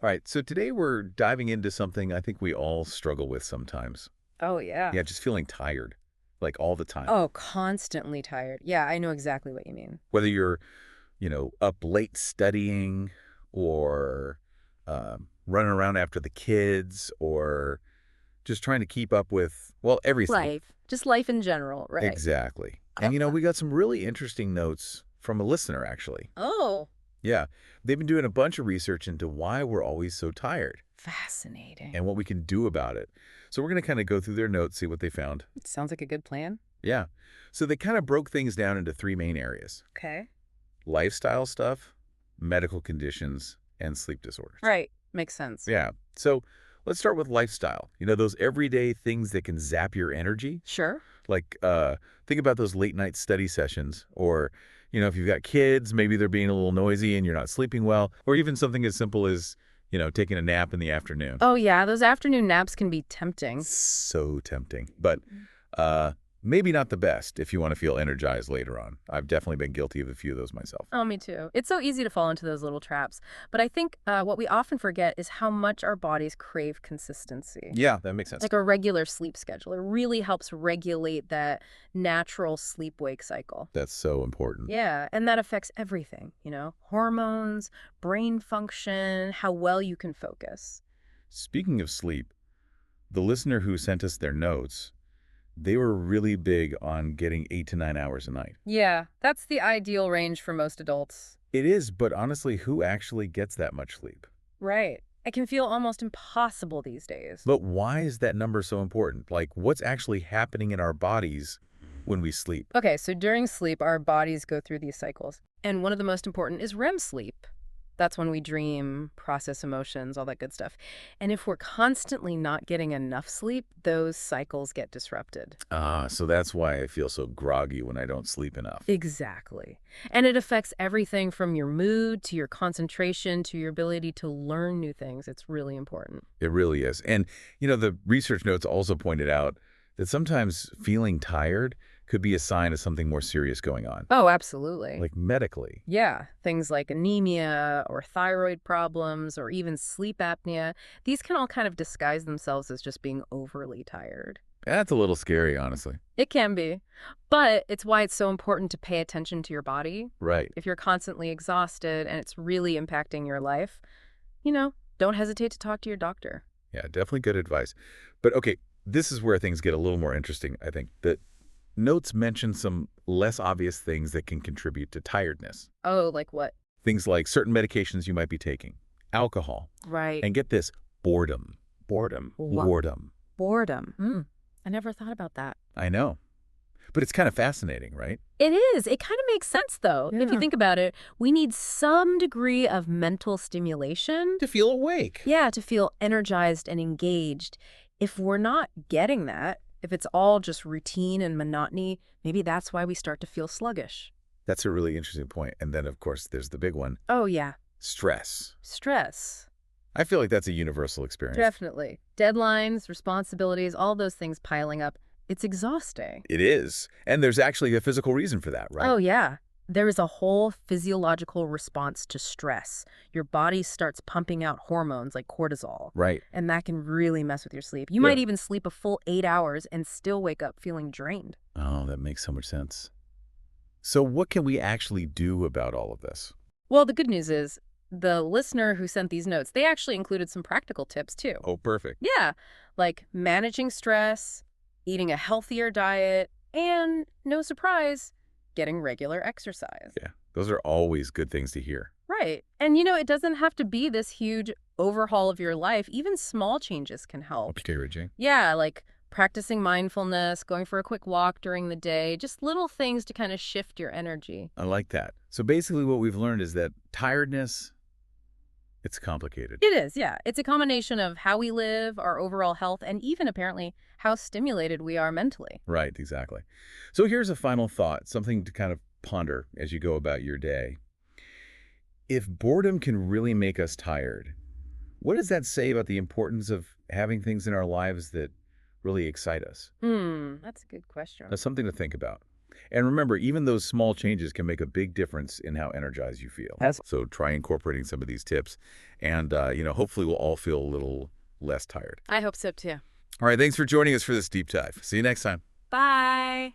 All right, so today we're diving into something I think we all struggle with sometimes. Oh, yeah. Yeah, just feeling tired, like all the time. Oh, constantly tired. Yeah, I know exactly what you mean. Whether you're, up late studying or running around after the kids or just trying to keep up with, well, everything. Life. Just life in general, right. Exactly. Uh, And, we got some really interesting notes from a listener, actually. oh, Yeah, they've been doing a bunch of research into why we're always so tired fascinating. and what we can do about it. So we're going to kind of go through their notes, see what they found. Sounds like a good plan. Yeah. So they kind of broke things down into three main areas: Okay. lifestyle stuff, medical conditions, and sleep disorders. Right. Makes sense. Yeah. So let's start with lifestyle. Those everyday things that can zap your energy. Sure. Like, think about those late night study sessions, or, if you've got kids, maybe they're being a little noisy and you're not sleeping well, or even something as simple as, taking a nap in the afternoon. Oh, yeah. Those afternoon naps can be tempting. So tempting. But maybe not the best if you want to feel energized later on. I've definitely been guilty of a few of those myself. Oh, me too. It's so easy to fall into those little traps. But I think what we often forget is how much our bodies crave consistency. Yeah, that makes sense. Like a regular sleep schedule. It really helps regulate that natural sleep-wake cycle. That's so important. Yeah, and that affects everything, hormones, brain function, how well you can focus. Speaking of sleep, the listener who sent us their notes, they were really big on getting 8 to 9 hours a night. Yeah, that's the ideal range for most adults. It is, but honestly, who actually gets that much sleep? Right. It can feel almost impossible these days. But why is that number so important? Like, what's actually happening in our bodies when we sleep? Okay, so during sleep, our bodies go through these cycles. And one of the most important is REM sleep. That's when we dream, process emotions, all that good stuff. And if we're constantly not getting enough sleep, those cycles get disrupted. So that's why I feel so groggy when I don't sleep enough. Exactly. And it affects everything from your mood to your concentration to your ability to learn new things. It's really important. It really is. And, the research notes also pointed out that sometimes feeling tired could be a sign of something more serious going on, Oh, absolutely. like medically. Yeah, things like anemia or thyroid problems or even sleep apnea, these can all kind of disguise themselves as just being overly tired. That's a little scary, honestly. It can be, but it's why it's so important to pay attention to your body. Right. If you're constantly exhausted and it's really impacting your life, don't hesitate to talk to your doctor. Yeah, definitely good advice. But okay, this is where things get a little more interesting, I think. The notes mention some less obvious things that can contribute to tiredness. Oh, like what? Things like certain medications you might be taking, alcohol, Right. and get this, boredom. Boredom. What? Boredom. Boredom. I never thought about that. I know. But it's kind of fascinating, right? It is. It kind of makes sense, though. If you Yeah. think about it, we need some degree of mental stimulation. To feel awake. Yeah, to feel energized and engaged. If we're not getting that, if it's all just routine and monotony, maybe that's why we start to feel sluggish. That's a really interesting point. And then, of course, there's the big one, Oh, yeah. stress. Stress. I feel like that's a universal experience. Definitely. Deadlines, responsibilities, all those things piling up. It's exhausting. It is. And there's actually a physical reason for that, right? Oh, yeah. There is a whole physiological response to stress. Your body starts pumping out hormones like cortisol. Right. And that can really mess with your sleep. You Yeah. might even sleep a full 8 hours and still wake up feeling drained. Oh, that makes so much sense. So what can we actually do about all of this? Well, the good news is the listener who sent these notes, they actually included some practical tips too. Oh, perfect. Yeah, like managing stress, eating a healthier diet, and no surprise, getting regular exercise. Yeah, those are always good things to hear. Right. And it doesn't have to be this huge overhaul of your life. Even small changes can help. Encouraging. Yeah, like practicing mindfulness, going for a quick walk during the day, just little things to kind of shift your energy. I like that. So basically what we've learned is that tiredness, it's complicated. It is, yeah. It's a combination of how we live, our overall health, and even apparently how stimulated we are mentally. Right, exactly. So here's a final thought, something to kind of ponder as you go about your day. If boredom can really make us tired, what does that say about the importance of having things in our lives that really excite us? That's a good question. That's something to think about. And remember, even those small changes can make a big difference in how energized you feel. Yes. So try incorporating some of these tips, and hopefully we'll all feel a little less tired. I hope so too. All right, thanks for joining us for this deep dive. See you next time. Bye.